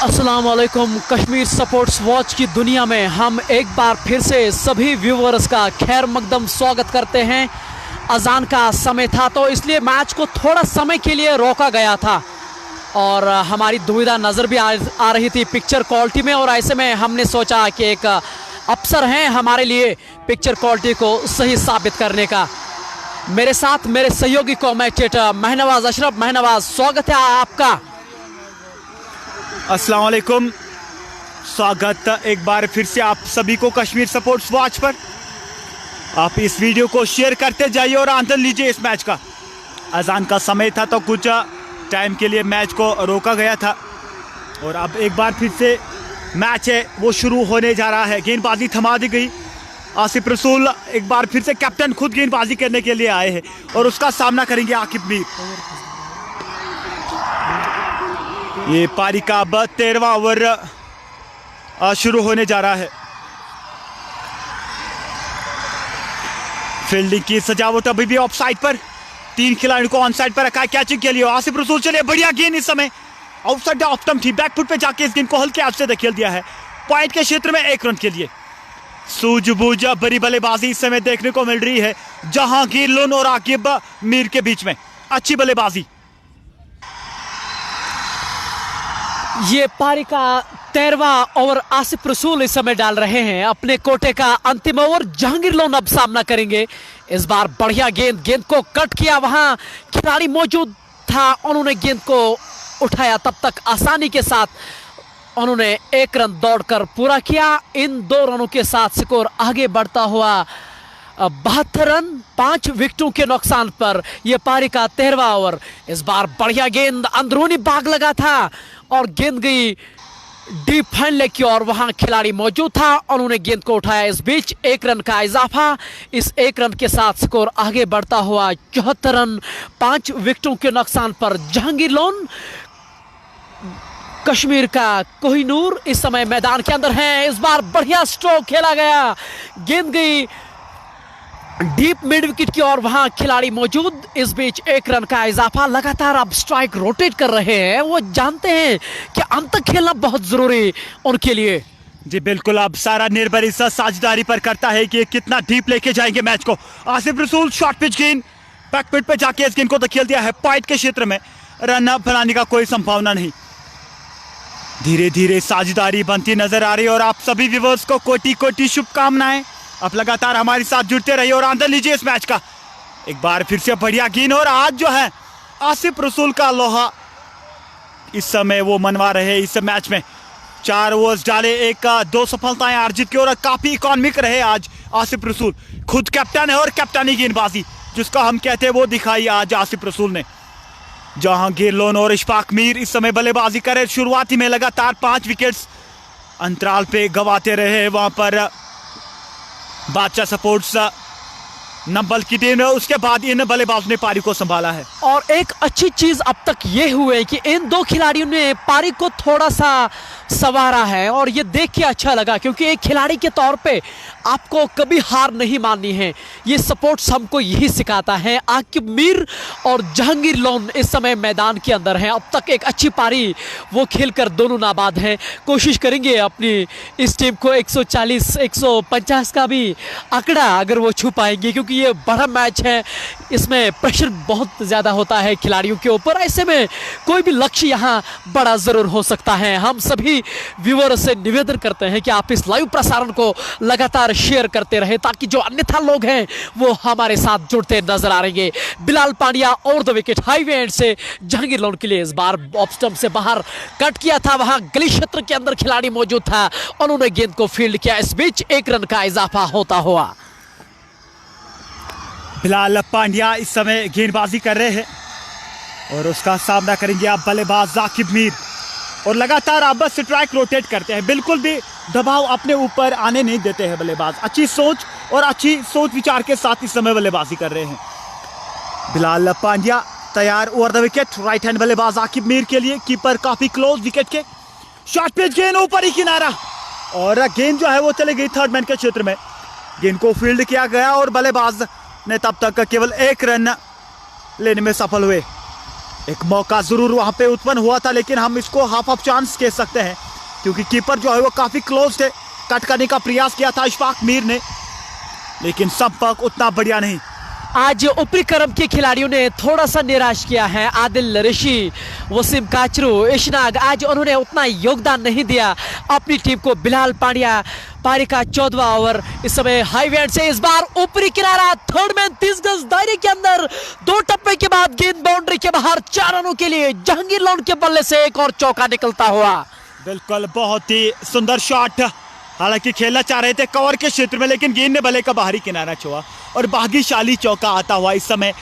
अस्सलाम वालेकुम। Kashmir sports watch की दुनिया में हम एक बार फिर से सभी व्यूवर्स का खैर मकदम स्वागत करते हैं। अजान का समय था तो इसलिए मैच को थोड़ा समय के लिए रोका गया था और हमारी दुविधा नज़र भी आ रही थी पिक्चर क्वालिटी में, और ऐसे में हमने सोचा कि एक अवसर है हमारे लिए पिक्चर क्वालिटी को सही साबित करने का। मेरे साथ मेरे सहयोगी कमेंटेटर महनवाज अशरफ। महनवाज, स्वागत है आपका। अस्सलाम वालेकुम, स्वागत एक बार फिर से आप सभी को कश्मीर स्पोर्ट्स वॉच पर। आप इस वीडियो को शेयर करते जाइए और आनंद लीजिए इस मैच का। अजान का समय था तो कुछ टाइम के लिए मैच को रोका गया था और अब एक बार फिर से मैच है वो शुरू होने जा रहा है। गेंदबाजी थमा दी गई। आसिफ रसूल एक बार फिर से कैप्टन खुद गेंदबाजी करने के लिए आए हैं और उसका सामना करेंगे आकिब मीर। ये पारी का अब 13वां ओवर शुरू होने जा रहा है। फील्डिंग की सजावट अभी भी ऑफ साइड पर, 3 खिलाड़ियों को ऑन साइड पर रखा है कैचिंग के लिए। आसिफ रसूल चलिए, बढ़िया गेंद इस समय आउट साइड ऑफ स्टंप थी, बैकफुट पे जाके इस गेंद को हल्के हाथ से धकेल दिया है पॉइंट के क्षेत्र में 1 रन के लिए। सूझबूझ बड़ी बल्लेबाजी इस समय देखने को मिल रही है जहांगीर लोन और आकिब मीर के बीच में। अच्छी बल्लेबाजी। ये पारी का 13वां ओवर आसिफ रसूल इस समय डाल रहे हैं। अपने कोटे का अंतिम ओवर जहांगीर लोन अब सामना करेंगे। इस बार बढ़िया गेंद को कट किया, वहां खिलाड़ी मौजूद था, उन्होंने गेंद को उठाया, तब तक आसानी के साथ उन्होंने 1 रन दौड़कर पूरा किया। इन 2 रनों के साथ स्कोर आगे बढ़ता हुआ 72 रन 5 विकेटों के नुकसान पर यह पारी का 13वां ओवर। इस बार बढ़िया गेंद अंदरूनी भाग लगा था और गेंद गई डीप फाइन लेग की ओर, वहां खिलाड़ी मौजूद था, उन्होंने गेंद को उठाया। इस बीच 1 रन का इजाफा। इस 1 रन के साथ स्कोर आगे बढ़ता हुआ 74 रन 5 विकेटों के नुकसान पर जहांगीर लोन। कश्मीर का कोहिनूर इस समय मैदान के अंदर है। इस बार बढ़िया स्ट्रोक खेला गया, गेंद गई डीप मिड विकेट की ओर, वहां खिलाड़ी मौजूद। इस बीच 1 रन का इजाफा। लगातार अब स्ट्राइक रोटेट कर रहे हैं, वो जानते हैं कि अंत तक खेलना बहुत जरूरी उनके लिए। जी बिल्कुल, अब सारा निर्भर इस साझेदारी पर करता है कि कितना डीप लेके जाएंगे मैच को। आसिफ रसूल शॉर्ट पिच गेंद, बैकपिट पे जाके इस गेंद को धकेल दिया है पॉइंट के क्षेत्र में। रन बनाने का कोई संभावना नहीं। धीरे धीरे साझेदारी बनती नजर आ रही है और आप सभी व्यूअर्स को कोटि कोटि शुभकामनाएं। आप लगातार हमारे साथ जुड़ते रहिए और आनंद लीजिए इस मैच का। एक बार फिर से बढ़िया गेंद और आज जो है आसिफ रसूल का लोहा इस समय वो मनवा रहे हैं। इस मैच में 4 ओवर्स डाले, 2 सफलताएं अर्जित की और काफी इकोनॉमिक रहे आज आसिफ रसूल। खुद कैप्टन है और कैप्टनी गेंदबाजी जिसका हम कहते हैं वो दिखाई आज आसिफ रसूल ने। जहांगीर लोन और इशफाक मीर इस समय बल्लेबाजी करे। शुरुआती में लगातार 5 विकेट्स अंतराल पे गंवाते रहे वहां पर बादशाह स्पोर्ट्स नंबल की टीम है। उसके बाद इन बल्लेबाजों ने पारी को संभाला है और एक अच्छी चीज अब तक ये हुई कि इन 2 खिलाड़ियों ने पारी को थोड़ा सा संवारा है और ये देख के अच्छा लगा, क्योंकि एक खिलाड़ी के तौर पे आपको कभी हार नहीं माननी है। ये स्पोर्ट्स हमको यही सिखाता है। आकिब मीर और जहांगीर लोन इस समय मैदान के अंदर हैं। अब तक एक अच्छी पारी वो खेलकर दोनों नाबाद हैं। कोशिश करेंगे अपनी इस टीम को 140 150 का भी आंकड़ा अगर वो छू पाएंगे, क्योंकि ये बड़ा मैच है, इसमें प्रेशर बहुत ज़्यादा होता है खिलाड़ियों के ऊपर। ऐसे में कोई भी लक्ष्य यहाँ बड़ा ज़रूर हो सकता है। हम सभी व्यूअर से निवेदन करते हैं कि आप इस लाइव प्रसारण को लगातार शेयर करते रहे ताकि जो अन्यथा लोग हैं वो हमारे साथ जुड़ते नजर आ रहे। बिलाल पांड्या और द विकेट हाईवे एंड से जहांगीर लोन के लिए। इस बार ऑफ स्टंप से बाहर कट किया था, वहां गली क्षेत्र के अंदर खिलाड़ी मौजूद था, उन्होंने गेंद को फील्ड किया। इस बीच 1 रन का इजाफा होता हुआ बिलाल पांड्या इस समय गेंदबाजी कर रहे हैं और उसका सामना करेंगे आप बल्लेबाज आकिब मीर। और लगातार आप बस स्ट्राइक रोटेट करते हैं, बिल्कुल भी दबाव अपने ऊपर आने नहीं देते हैं बल्लेबाज। अच्छी सोच और अच्छी सोच विचार के साथ इस समय बल्लेबाजी कर रहे हैं। बिलाल पांड्या तैयार over the wicket. Right hand बल्लेबाज आकिब मीर के लिए, कीपर काफी क्लोज विकेट के। शॉर्ट पिच गेंद ऊपर ही किनारा और गेंद जो है वो चले गई थर्ड मैन के क्षेत्र में। गेंद को फील्ड किया गया और बल्लेबाज ने तब तक केवल 1 रन लेने में सफल हुए। एक मौका जरूर वहां पे उत्पन्न हुआ था, लेकिन हम इसको हाफ ऑफ चांस कह सकते हैं क्योंकि कीपर जो है वो काफी क्लोज थे। कट करने का प्रयास किया था इशफाक मीर ने, लेकिन संपर्क उतना बढ़िया नहीं। आज ऊपरी क्रम के खिलाड़ियों ने थोड़ा सा निराश किया है। आदिल ऋषि, वसीम काचरू, इशनाग, आज उन्होंने उतना योगदान नहीं दिया अपनी टीम को। बिलाल पांड्या, पारी का 14वां ओवर इस समय हाई एंड से इस बार ऊपरी किनारा, थर्ड मैन 30 गज दायरे के अंदर, 2 टप्पे के बाद गेंद बाउंड्री के बाहर 4 रनों के लिए जहांगीर लोन के बल्ले से एक और चौका निकलता हुआ। बिल्कुल, बहुत ही सुंदर शॉट। हालांकि खेलना चाह रहे थे कवर के क्षेत्र में, लेकिन गेंद ने बल्ले का बाहरी किनारा छुआ और भाग्यशाली चौका आता हुआ इस समय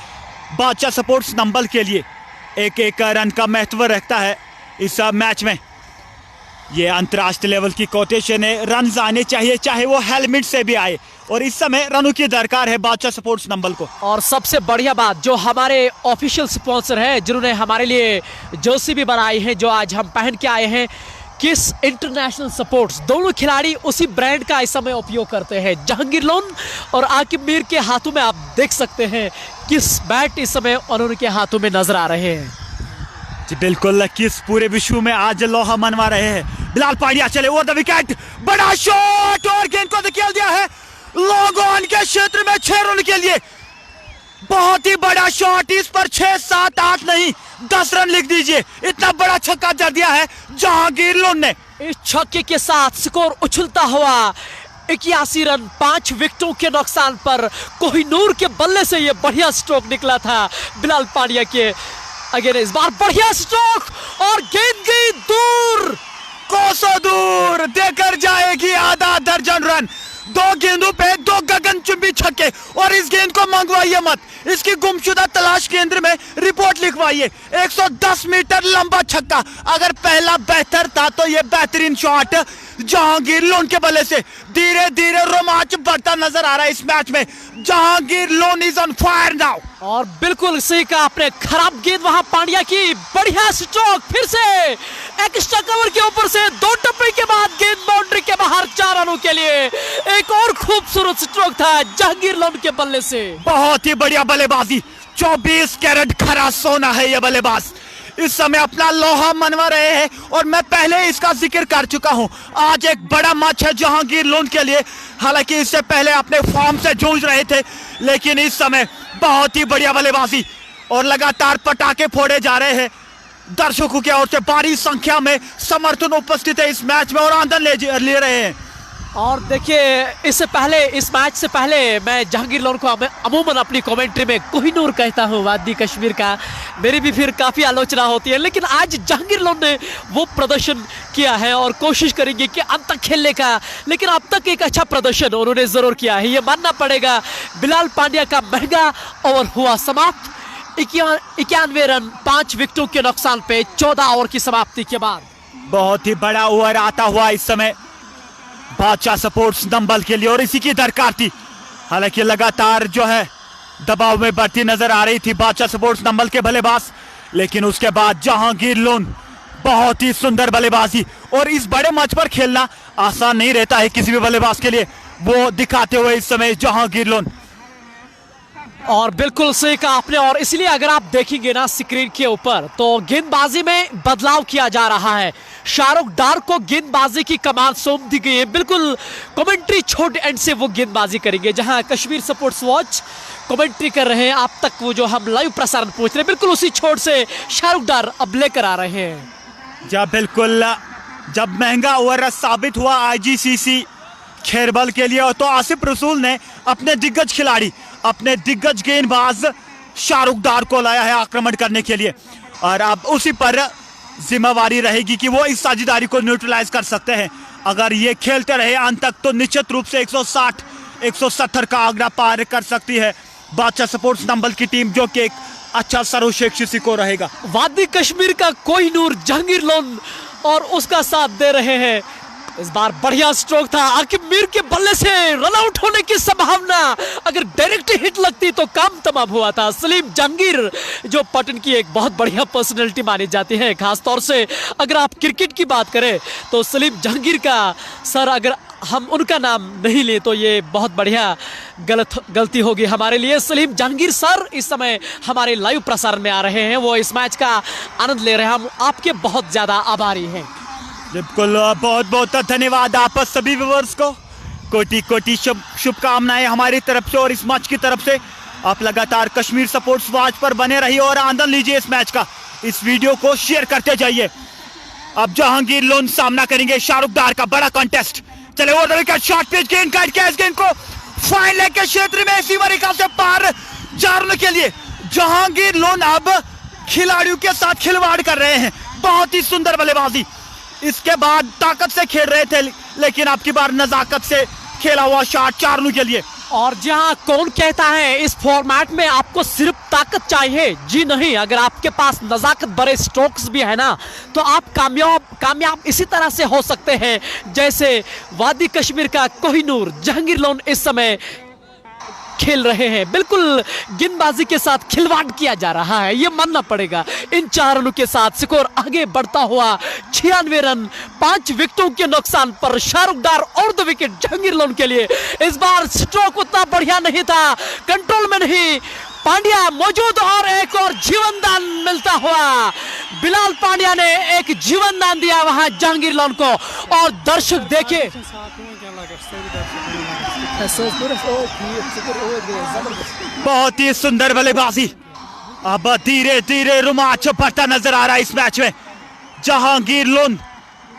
बादशाह स्पोर्ट्स नंबल के लिए। एक रन का महत्व रखता है इस मैच में। ये अंतर्राष्ट्रीय लेवल की कोटेशन है, रन आने चाहिए चाहे वो हेलमेट से भी आए, और इस समय रनों की दरकार है बादशाह स्पोर्ट्स नंबल को। और सबसे बढ़िया बात, जो हमारे ऑफिशियल स्पॉन्सर है जिन्होंने हमारे लिए जर्सी भी बनाई है जो आज हम पहन के आए हैं, किस इंटरनेशनल सपोर्ट्स, दोनों खिलाड़ी उसी ब्रांड का इस समय उपयोग करते हैं। जहांगीर लोन और आकिब मीर के हाथों में आप देख सकते हैं किस बैट इस समय उनके हाथों में नजर आ रहे हैं। जी बिल्कुल, किस पूरे विश्व में आज लोहा मनवा रहे हैं। बिलाल पांड्या चले ओवर द विकेट, बड़ा शॉट और गेंद को धकेल दिया है लॉन्ग ऑन के क्षेत्र में 6 रन के लिए। बहुत ही बड़ा शॉट, इस पर 6, 7, 8 नहीं 10 रन लिख दीजिए। इतना बड़ा छक्का जड़ दिया है जहांगीर लोन ने। इस छक्के के साथ स्कोर उछलता हुआ 81 रन 5 विकेटों के नुकसान पर कोहिनूर के बल्ले से यह बढ़िया स्ट्रोक निकला था बिलाल पांड्या के अगेन। इस बार बढ़िया स्ट्रोक और गेंद गई दूर, कोसों दूर, देकर जाएगी आधा दर्जन रन। 2 गेंदों पे 2 गगनचुंबी छक्के, और इस गेंद को मंगवाइए मत, इसकी गुमशुदा तलाश केंद्र में रिपोर्ट लिखवाइए। 110 मीटर लंबा छक्का, अगर पहला बेहतर था तो यह बेहतरीन शॉट जहांगीर लोन के बल्ले से। धीरे धीरे रोमांच बढ़ता नजर आ रहा है इस मैच में। Jahangir loan is on fire now. और बिल्कुल सही कहा आपने, खराब गेंद वहां पांड्या की, बढ़िया स्ट्रोक, फिर से एक्स्ट्रा कवर के ऊपर से 2 टप्पे के बाद गेंद बाउंड्री के बाहर 4 रनों के लिए। एक और खूबसूरत स्ट्रोक था जहांगीर लोन के बल्ले से। बहुत ही बढ़िया बल्लेबाजी, 24 कैरेट खरा सोना है यह बल्लेबाज। इस समय अपना लोहा मनवा रहे हैं, और मैं पहले इसका जिक्र कर चुका हूं। आज एक बड़ा मैच है जहांगीर लोन के लिए। हालांकि इससे पहले अपने फॉर्म से जूझ रहे थे, लेकिन इस समय बहुत ही बढ़िया बल्लेबाजी और लगातार पटाखे फोड़े जा रहे हैं। दर्शकों की ओर से भारी संख्या में समर्थन उपस्थित है इस मैच में और आनंद ले रहे हैं। और देखिए, इससे पहले, इस मैच से पहले मैं जहांगीर लोन को अमूमन अपनी कमेंट्री में कोहिनूर कहता हूँ, वादी कश्मीर का। मेरी भी फिर काफ़ी आलोचना होती है, लेकिन आज जहांगीर लोन ने वो प्रदर्शन किया है और कोशिश करेंगे कि अंत तक खेलने का। लेकिन अब तक एक अच्छा प्रदर्शन उन्होंने ज़रूर किया है, ये मानना पड़ेगा। बिलाल पांड्या का महंगा ओवर हुआ समाप्त, 91 रन 5 विकेटों के नुकसान पे 14 ओवर की समाप्ति के बाद। बहुत ही बड़ा ओवर आता हुआ इस समय बादशाह स्पोर्ट्स नंबल के लिए, और इसी की दरकार थी। हालांकि लगातार जो है दबाव में बढ़ती नजर आ रही थी बादशाह स्पोर्ट्स नंबल के बल्लेबाज, लेकिन उसके बाद जहांगीर लोन, बहुत ही सुंदर बल्लेबाजी। और इस बड़े मैच पर खेलना आसान नहीं रहता है किसी भी बल्लेबाज के लिए, वो दिखाते हुए इस समय जहांगीर लोन। और बिल्कुल सही कहा आपने, और इसलिए अगर आप देखेंगे ना स्क्रीन के ऊपर, तो गेंदबाजी में बदलाव किया जा रहा है। शाहरुख डार को गेंदबाजी की कमान सौंप दी गई है। बिल्कुल कमेंट्री छोटे एंड से वो गेंदबाजी करेंगे, जहां कश्मीर स्पोर्ट्स वॉच कमेंट्री कर रहे हैं आप तक, वो जो हम लाइव प्रसारण पहुंच रहे हैं, बिल्कुल उसी छोर से शाहरुख डार अब लेकर आ रहे हैं। जब बिल्कुल जब महंगा ओवर साबित हुआ IGCC खेरबल के लिए, तो आसिफ रसूल ने अपने दिग्गज खिलाड़ी, अपने दिग्गज गेंदबाज शाहरुख डार को लाया है आक्रमण करने के लिए, और अब उसी पर जिम्मेवारी रहेगी कि वो इस साझेदारी को न्यूट्रलाइज कर सकते हैं। अगर ये खेलते रहे अंत तक, तो निश्चित रूप से 160, 170 का आंकड़ा पार कर सकती है बादशाह स्पोर्ट्स नंबल की टीम, जो कि एक अच्छा सर्वश्रेष्ठ को रहेगा। वादी कश्मीर का कोहिनूर जहांगीर लोन और उसका साथ दे रहे हैं। इस बार बढ़िया स्ट्रोक था आकिब मीर के बल्ले से, रन आउट होने की संभावना, अगर डायरेक्ट हिट लगती तो काम तमाम हुआ था। सलीम जहांगीर जो पटन की एक बहुत बढ़िया पर्सनैलिटी मानी जाती है, खासतौर से अगर आप क्रिकेट की बात करें तो सलीम जहांगीर का सर अगर हम उनका नाम नहीं ले तो ये बहुत बढ़िया गलती होगी हमारे लिए। सलीम जहांगीर सर इस समय हमारे लाइव प्रसारण में आ रहे हैं, वो इस मैच का आनंद ले रहे हैं। हम आपके बहुत ज़्यादा आभारी हैं। बिल्कुल, बहुत बहुत धन्यवाद आप सभी व्यूअर्स को। कोटि कोटि शुभकामनाएं हमारी तरफ से और इस मैच की तरफ से। आप लगातार कश्मीर स्पोर्ट्स वॉच पर बने रहिए और आनंद लीजिए इस मैच का। इस वीडियो को शेयर करते जाइए। अब जहांगीर लोन सामना करेंगे शाहरुख डार का बड़ा कॉन्टेस्ट। चले over the wicket, short pitch, गेंद काट के इस गेंद को फाइन लेग के क्षेत्र में इसी तरीका से पार जाने के लिए जहांगीर लोन अब खिलाड़ियों के साथ खिलवाड़ कर रहे हैं। बहुत ही सुंदर बल्लेबाजी, इसके बाद ताकत से खेल रहे थे लेकिन अब की बार नजाकत से खेला हुआ शॉट 4 रनों के लिए। और जहां कौन कहता है इस फॉर्मेट में आपको सिर्फ ताकत चाहिए, जी नहीं, अगर आपके पास नजाकत भरे स्ट्रोक्स भी है ना तो आप कामयाब इसी तरह से हो सकते हैं जैसे वादी कश्मीर का कोहिनूर जहांगीर लोन इस समय खेल रहे हैं। बिल्कुल गेंदबाजी के साथ खिलवाड़ किया जा रहा है, ये मानना पड़ेगा। इन 4 रनों के साथ स्कोर आगे बढ़ता हुआ 96 रन 5 विकेटों के नुकसान पर शाहरुख डार और 2 विकेट जहांगीर लोन के लिए। इस बार स्ट्रोक उतना बढ़िया नहीं था, कंट्रोल में नहीं। पांड्या मौजूद और एक और जीवन दान मिलता हुआ बिलाल पांड्या ने एक जीवन दान दिया वहां जहांगीर लोन को। और दर्शक देखे बहुत ही सुंदर बल्लेबाजी। अब धीरे धीरे रोमांच बढ़ता नजर आ रहा है इस मैच में। जहांगीर लोन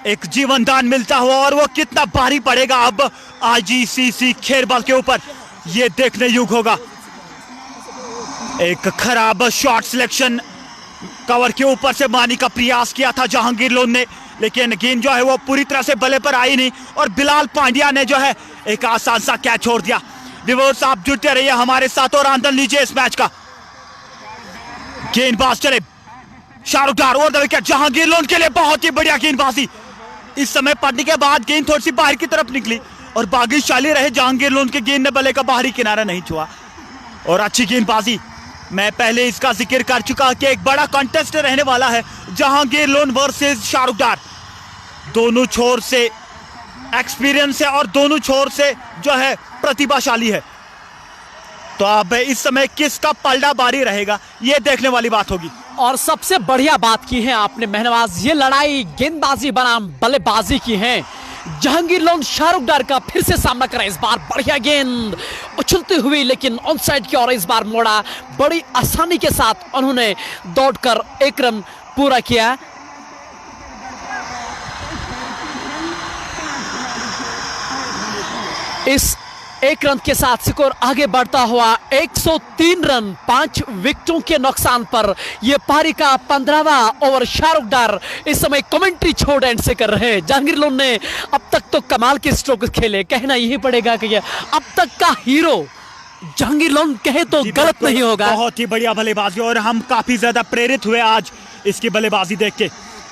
एक जीवन दान मिलता हुआ और वो कितना भारी पड़ेगा अब IGCC खेरबल के ऊपर, ये देखने योग्य होगा। एक खराब शॉट सिलेक्शन, कवर के ऊपर से मारने का प्रयास किया था जहांगीर लोन ने, लेकिन गेंद जो है वो पूरी तरह से बल्ले पर आई नहीं और बिलाल पांड्या ने जो है एक आसान सा कैच छोड़ दिया। व्यूअर्स आप जुड़ते रहिए हमारे साथ और आनंद लीजिए इस मैच का। गेंदबाज चले शाहरुख डार और विकेट जहांगीर लोन के लिए। बहुत ही बढ़िया गेंदबाजी, इस समय पड़ने के बाद गेंद थोड़ी सी बाहर की तरफ निकली और भाग्यशाली रहे जहांगीर लोन के गेंद ने बल्ले का बाहरी किनारा नहीं छुआ और अच्छी गेंदबाजी। मैं पहले इसका जिक्र कर चुका कि एक बड़ा कॉन्टेस्ट रहने वाला है जहांगीर लोन वर्सेस शाहरुख डार। दोनों छोर से एक्सपीरियंस है और दोनों छोर से जो है प्रतिभाशाली है, तो अब इस समय किसका पलड़ा बारी रहेगा ये देखने वाली बात होगी। और सबसे बढ़िया बात की है आपने महनवाज, ये लड़ाई गेंदबाजी बनाम बल्लेबाजी की है। जहांगीर लोन शाहरुख डार का फिर से सामना करा। इस बार बढ़िया गेंद उछलती हुई लेकिन ऑन साइड की ओर इस बार मोड़ा। बड़ी आसानी के साथ उन्होंने दौड़कर 1 रन पूरा किया। इस 1 रन के साथ स्कोर आगे बढ़ता हुआ 103 रन 5 विकेटों के नुकसान पर यह पारी का 15वां ओवर शाहरुख डार इस समय कमेंट्री छोड़ एंड से कर रहे हैं। जहांगीर लोन ने अब तक तो कमाल के स्ट्रोक खेले, कहना यही पड़ेगा कि अब तक का हीरो जहांगीर लोन कहे तो गलत नहीं होगा। बहुत ही बढ़िया बल्लेबाजी और हम काफी ज्यादा प्रेरित हुए आज इसकी बल्लेबाजी देख के।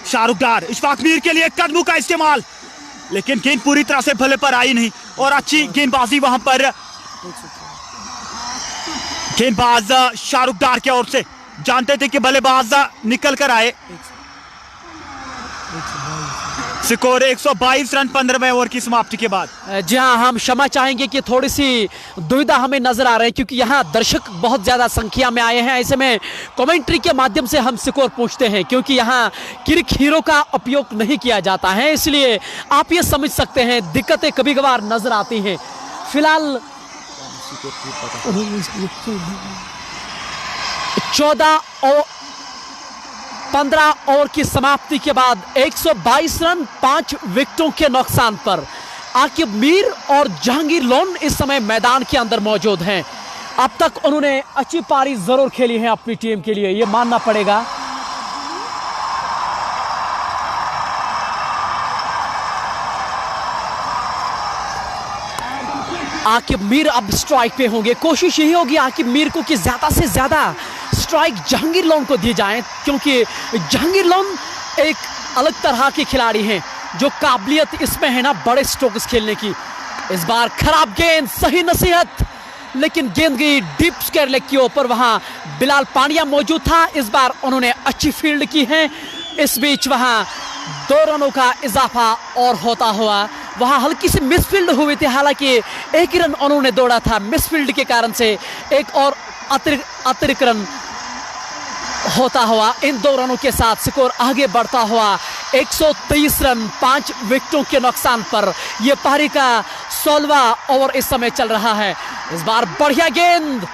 शाहरुख डार इशफाक मीर के लिए कदमों का इस्तेमाल, लेकिन गेंद पूरी तरह से भले पर आई नहीं और अच्छी गेंदबाजी वहां पर गेंदबाज शाहरुख डार की ओर से। जानते थे कि बल्लेबाज निकल कर आए। स्कोर 122 रन 15वें ओवर की समाप्ति के बाद। जी हाँ, हम क्षमा चाहेंगे कि थोड़ी सी दुविधा हमें नजर आ रही है क्योंकि यहाँ दर्शक बहुत ज्यादा संख्या में आए हैं। ऐसे में कमेंट्री के माध्यम से हम स्कोर पूछते हैं क्योंकि यहाँ क्रिक हीरो का उपयोग नहीं किया जाता है, इसलिए आप ये समझ सकते हैं दिक्कतें कभी कभार नजर आती हैं। फिलहाल 15 ओवर की समाप्ति के बाद 122 रन 5 विकेटों के नुकसान पर आकिब मीर और जहांगीर लोन इस समय मैदान के अंदर मौजूद हैं। अब तक उन्होंने अच्छी पारी जरूर खेली है अपनी टीम के लिए, यह मानना पड़ेगा। आकिब मीर अब स्ट्राइक पे होंगे। कोशिश यही होगी आकिब मीर को कि ज्यादा से ज्यादा स्ट्राइक जहांगीर लोन को दिए जाएं क्योंकि जहांगीर लोन एक अलग तरह के खिलाड़ी हैं जो काबिलियत इसमें है ना बड़े स्ट्रोक्स खेलने की। इस बार खराब गेंद, सही नसीहत, लेकिन गेंद गई डीप स्क्वायर लेग के ऊपर। वहां बिलाल पांड्या मौजूद था, इस बार उन्होंने अच्छी फील्ड की है। इस बीच वहां 2 रनों का इजाफा और होता हुआ वहां हल्की सी मिसफील्ड हुई थी, हालांकि एक ही रन उन्होंने दौड़ा था। मिसफील्ड के कारण से एक और अतिरिक्त रन होता हुआ इन 2 रनों के साथ स्कोर आगे बढ़ता हुआ 123 रन 5 विकेटों के नुकसान पर यह पारी का 16वां ओवर इस समय चल रहा है। इस बार बढ़िया गेंद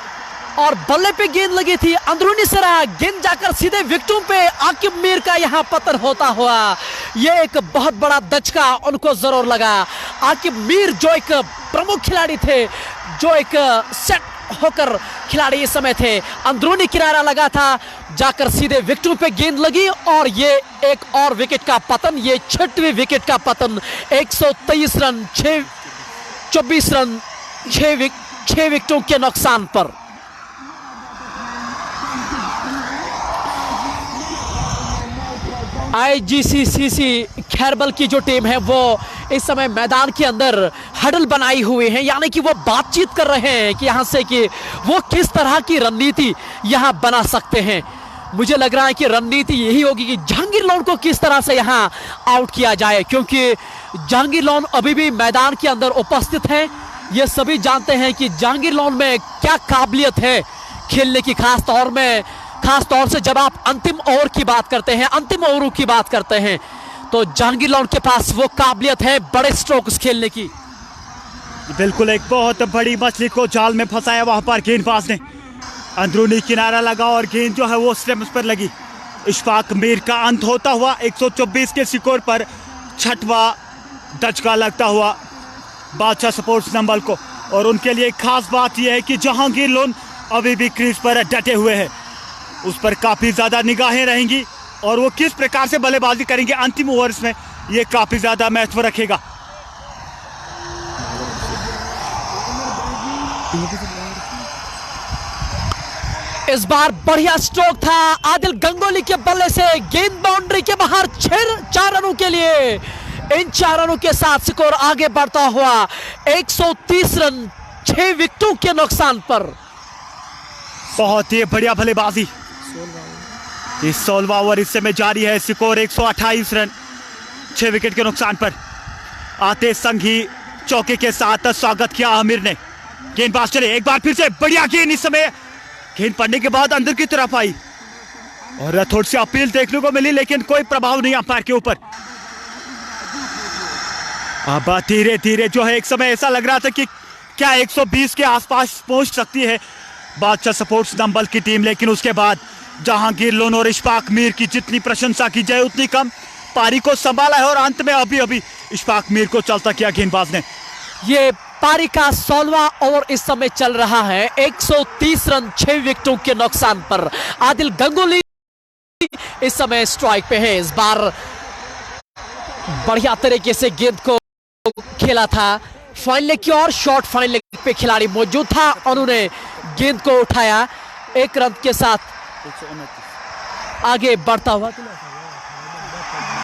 और बल्ले पे गेंद लगी थी, अंदरूनी सिरा, गेंद जाकर सीधे विकेटों पे आकिब मीर का यहां पतन होता हुआ। यह एक बहुत बड़ा दचका उनको जरूर लगा। आकिब मीर जो एक प्रमुख खिलाड़ी थे, जो एक सेट होकर खिलाड़ी इस समय थे, अंदरूनी किनारा लगा था, जाकर सीधे विकेटों पे गेंद लगी और ये एक और विकेट का पतन, ये 6वीं विकेट का पतन। 123 रन 24 रन 6 विकेटों के नुकसान पर। IGCC खैरबल की जो टीम है वो इस समय मैदान के अंदर हडल बनाई हुई है, यानी कि वो बातचीत कर रहे हैं कि यहां से कि वो किस तरह की रणनीति यहां बना सकते हैं। मुझे लग रहा है कि रणनीति यही होगी कि जहांगीर लोन को किस तरह से यहां आउट किया जाए, क्योंकि जहांगीर लोन अभी भी मैदान के अंदर उपस्थित हैं। ये सभी जानते हैं कि जहांगीर लोन में क्या काबिलियत है खेलने की, खास तौर से जब आप अंतिम ओवर की बात करते हैं, अंतिम ओवरों की बात करते हैं, तो जहांगीर लोन के पास वो काबिलियत है बड़े स्ट्रोक्स खेलने की। बिल्कुल एक बहुत बड़ी मछली को जाल में फंसाया वहां पर गेंदबाज ने। अंदरूनी किनारा लगा और गेंद जो है वो स्टंप्स पर लगी। इशफाक मीर का अंत होता हुआ 124 के स्कोर पर 6वां दचका लगता हुआ बादशाह स्पोर्ट्स नंबल को। और उनके लिए खास बात यह है कि जहांगीर लोन अभी भी क्रीज पर डटे हुए हैं, उस पर काफी ज्यादा निगाहें रहेंगी और वो किस प्रकार से बल्लेबाजी करेंगे अंतिम ओवर्स में, ये काफी ज्यादा महत्व रखेगा। इस बार बढ़िया स्ट्रोक था आदिल गंगोली के बल्ले से, गेंद बाउंड्री के बाहर 4 रनों के लिए। इन 4 रनों के साथ स्कोर आगे बढ़ता हुआ 130 रन 6 विकेटों के नुकसान पर। बहुत ही बढ़िया बल्लेबाजी। इस 16वां ओवर इस समय जारी है, स्कोर 128 रन 6 विकेट के नुकसान पर। आते संग ही चौके के साथ स्वागत किया आमिर ने। गेंदबाज चले, एक बार फिर से बढ़िया गेंद, इस समय गेंद पड़ने के बाद अंदर की तरफ आई और थोड़ी सी अपील देखने को मिली, लेकिन कोई प्रभाव नहीं अंपायर के ऊपर। अब धीरे धीरे जो है एक समय ऐसा लग रहा था कि क्या 120 के आसपास पहुंच सकती है बादशाह स्पोर्ट्स नंबल की टीम, लेकिन उसके बाद जहांगीर लोन और इशफाक मीर की जितनी प्रशंसा की जाए उतनी कम। पारी को संभाला है और अंत में अभी इशफाक मीर को चलता किया गेंदबाज ने। ये पारी का 16वां ओवर इस समय चल रहा है, 130 रन 6 विकेटों के नुकसान पर। आदिल गंगोली इस समय स्ट्राइक पे है। इस बार बढ़िया तरीके से गेंद को खेला था, फाइन लेग की और शॉर्ट फाइन लेग पे खिलाड़ी मौजूद था, उन्होंने गेंद को उठाया, 1 रन के साथ आगे बढ़ता हुआ।